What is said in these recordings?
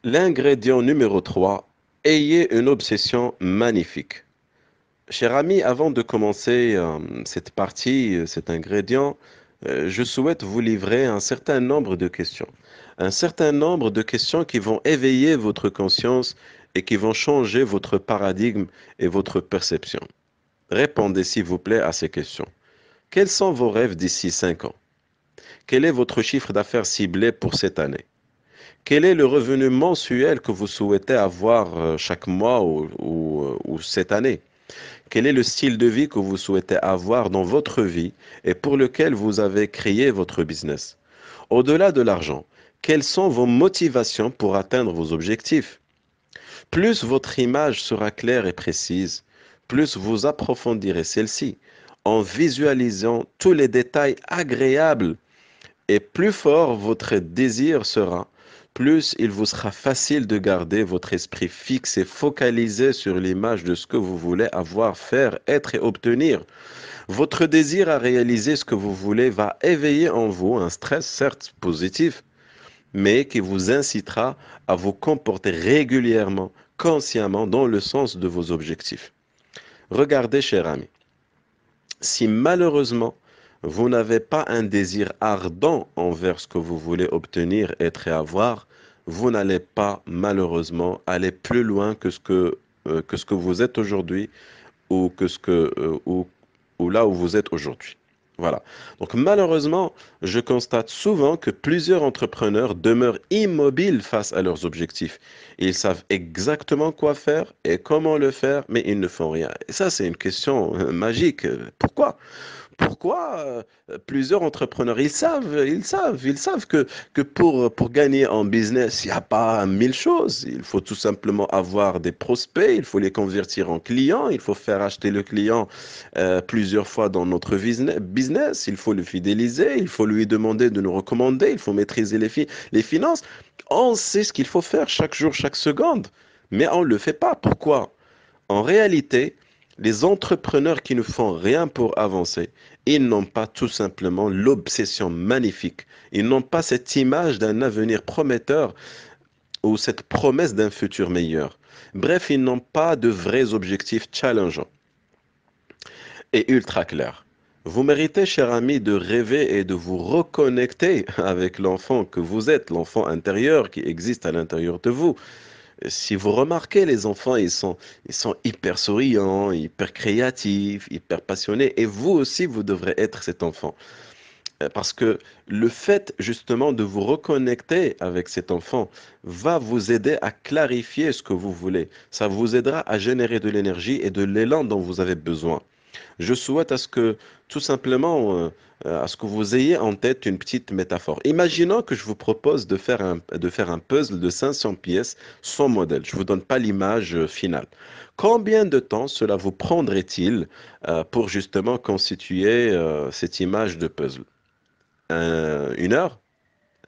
L'ingrédient numéro 3, ayez une obsession magnifique. Cher ami, avant de commencer cette partie, cet ingrédient, je souhaite vous livrer un certain nombre de questions. Un certain nombre de questions qui vont éveiller votre conscience et qui vont changer votre paradigme et votre perception. Répondez s'il vous plaît à ces questions. Quels sont vos rêves d'ici 5 ans? Quel est votre chiffre d'affaires ciblé pour cette année? Quel est le revenu mensuel que vous souhaitez avoir chaque mois ou cette année? Quel est le style de vie que vous souhaitez avoir dans votre vie et pour lequel vous avez créé votre business? Au-delà de l'argent, quelles sont vos motivations pour atteindre vos objectifs? Plus votre image sera claire et précise, plus vous approfondirez celle-ci en visualisant tous les détails agréables et plus fort votre désir sera, plus il vous sera facile de garder votre esprit fixe et focalisé sur l'image de ce que vous voulez avoir, faire, être et obtenir. Votre désir à réaliser ce que vous voulez va éveiller en vous un stress certes positif, mais qui vous incitera à vous comporter régulièrement, consciemment dans le sens de vos objectifs. Regardez, cher ami, si malheureusement vous n'avez pas un désir ardent envers ce que vous voulez obtenir, être et avoir, vous n'allez pas malheureusement aller plus loin que ce que vous êtes aujourd'hui ou que ce que ou là où vous êtes aujourd'hui. Voilà. Donc malheureusement, je constate souvent que plusieurs entrepreneurs demeurent immobiles face à leurs objectifs. Ils savent exactement quoi faire et comment le faire, mais ils ne font rien. Et ça, c'est une question magique. Pourquoi? Pourquoi plusieurs entrepreneurs, ils savent que pour gagner en business, il n'y a pas mille choses. Il faut tout simplement avoir des prospects, il faut les convertir en clients, il faut faire acheter le client plusieurs fois dans notre business, il faut le fidéliser, il faut lui demander de nous recommander, il faut maîtriser les finances. On sait ce qu'il faut faire chaque jour, chaque seconde, mais on ne le fait pas. Pourquoi? En réalité, les entrepreneurs qui ne font rien pour avancer, ils n'ont pas tout simplement l'obsession magnifique. Ils n'ont pas cette image d'un avenir prometteur ou cette promesse d'un futur meilleur. Bref, ils n'ont pas de vrais objectifs challengeants et ultra clairs. Vous méritez, cher ami, de rêver et de vous reconnecter avec l'enfant que vous êtes, l'enfant intérieur qui existe à l'intérieur de vous. Si vous remarquez, les enfants, ils sont hyper souriants, hyper créatifs, hyper passionnés. Et vous aussi, vous devrez être cet enfant. Parce que le fait justement de vous reconnecter avec cet enfant va vous aider à clarifier ce que vous voulez. Ça vous aidera à générer de l'énergie et de l'élan dont vous avez besoin. Je souhaite à ce que, tout simplement, à ce que vous ayez en tête une petite métaphore. Imaginons que je vous propose de faire un puzzle de 500 pièces sans modèle. Je ne vous donne pas l'image finale. Combien de temps cela vous prendrait-il pour justement constituer cette image de puzzle? 1 heure?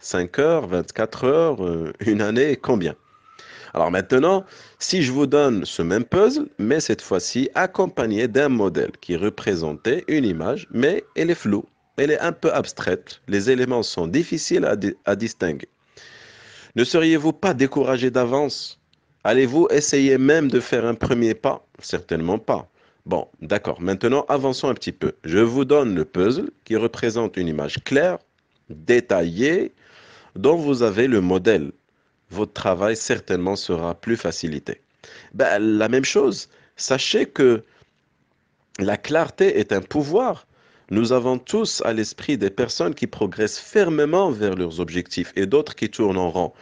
5 heures? 24 heures? Une année? Combien? Alors maintenant, si je vous donne ce même puzzle, mais cette fois-ci accompagné d'un modèle qui représentait une image, mais elle est floue, elle est un peu abstraite, les éléments sont difficiles à distinguer. Ne seriez-vous pas découragé d'avance? Allez-vous essayer même de faire un premier pas? Certainement pas. Bon, d'accord, maintenant avançons un petit peu. Je vous donne le puzzle qui représente une image claire, détaillée, dont vous avez le modèle. Votre travail certainement sera plus facilité. Ben, la même chose, sachez que la clarté est un pouvoir. Nous avons tous à l'esprit des personnes qui progressent fermement vers leurs objectifs et d'autres qui tournent en rond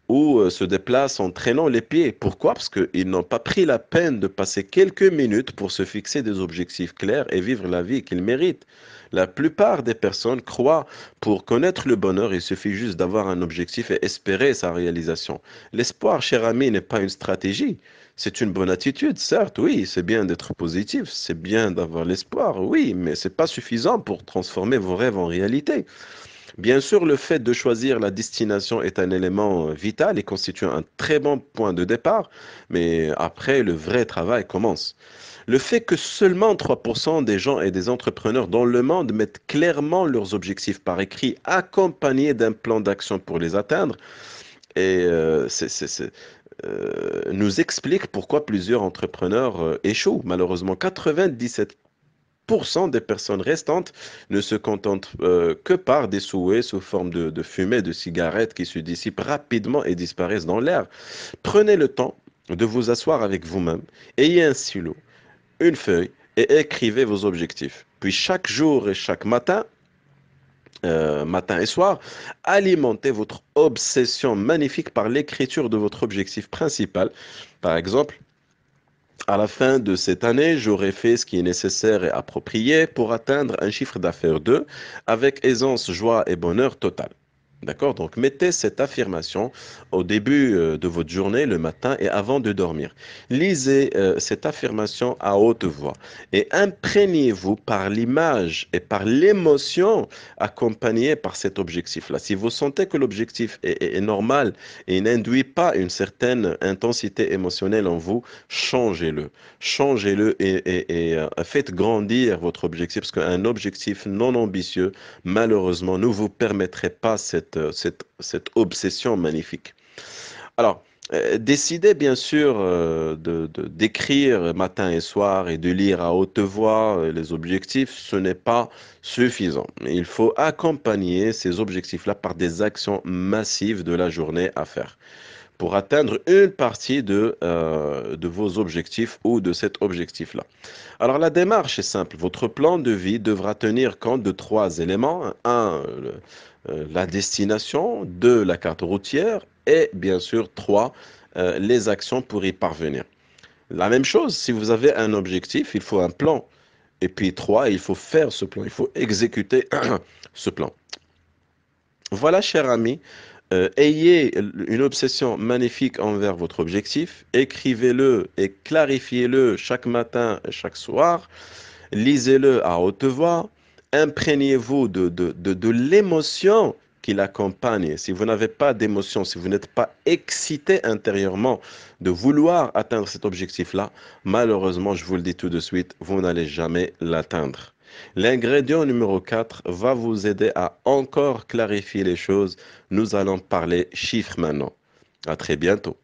ou se déplacent en traînant les pieds. Pourquoi? Parce qu'ils n'ont pas pris la peine de passer quelques minutes pour se fixer des objectifs clairs et vivre la vie qu'ils méritent. La plupart des personnes croient pour connaître le bonheur, il suffit juste d'avoir un objectif et espérer sa réalisation. L'espoir, cher ami, n'est pas une stratégie. C'est une bonne attitude, certes, oui, c'est bien d'être positif, c'est bien d'avoir l'espoir, oui, mais c'est pas suffisant pour transformer vos rêves en réalité. Bien sûr, le fait de choisir la destination est un élément vital et constitue un très bon point de départ, mais après, le vrai travail commence. Le fait que seulement 3% des gens et des entrepreneurs dans le monde mettent clairement leurs objectifs par écrit, accompagnés d'un plan d'action pour les atteindre, et nous explique pourquoi plusieurs entrepreneurs échouent. Malheureusement, 97% des personnes restantes ne se contentent que par des souhaits sous forme de fumée, de cigarettes qui se dissipent rapidement et disparaissent dans l'air. Prenez le temps de vous asseoir avec vous-même, ayez un stylo, une feuille et écrivez vos objectifs. Puis chaque jour et chaque matin, matin et soir, alimentez votre obsession magnifique par l'écriture de votre objectif principal. Par exemple, à la fin de cette année, j'aurai fait ce qui est nécessaire et approprié pour atteindre un chiffre d'affaires 2 avec aisance, joie et bonheur total. D'accord? Donc, mettez cette affirmation au début de votre journée, le matin et avant de dormir. Lisez cette affirmation à haute voix et imprégnez-vous par l'image et par l'émotion accompagnée par cet objectif-là. Si vous sentez que l'objectif est normal et n'induit pas une certaine intensité émotionnelle en vous, changez-le. Changez-le et faites grandir votre objectif parce qu'un objectif non ambitieux, malheureusement, ne vous permettrait pas cette obsession magnifique. Alors, décidez bien sûr d'écrire matin et soir et de lire à haute voix les objectifs, ce n'est pas suffisant. Il faut accompagner ces objectifs-là par des actions massives de la journée à faire pour atteindre une partie de vos objectifs ou de cet objectif-là. Alors la démarche est simple. Votre plan de vie devra tenir compte de trois éléments. Un, la destination. Deux, la carte routière. Et bien sûr, trois, les actions pour y parvenir. La même chose, si vous avez un objectif, il faut un plan. Et puis trois, il faut faire ce plan. Il faut exécuter ce plan. Voilà, cher ami, ayez une obsession magnifique envers votre objectif, écrivez-le et clarifiez-le chaque matin et chaque soir, lisez-le à haute voix, imprégnez-vous de l'émotion qui l'accompagne. Si vous n'avez pas d'émotion, si vous n'êtes pas excité intérieurement de vouloir atteindre cet objectif-là, malheureusement, je vous le dis tout de suite, vous n'allez jamais l'atteindre. L'ingrédient numéro 4 va vous aider à encore clarifier les choses. Nous allons parler chiffres maintenant. À très bientôt.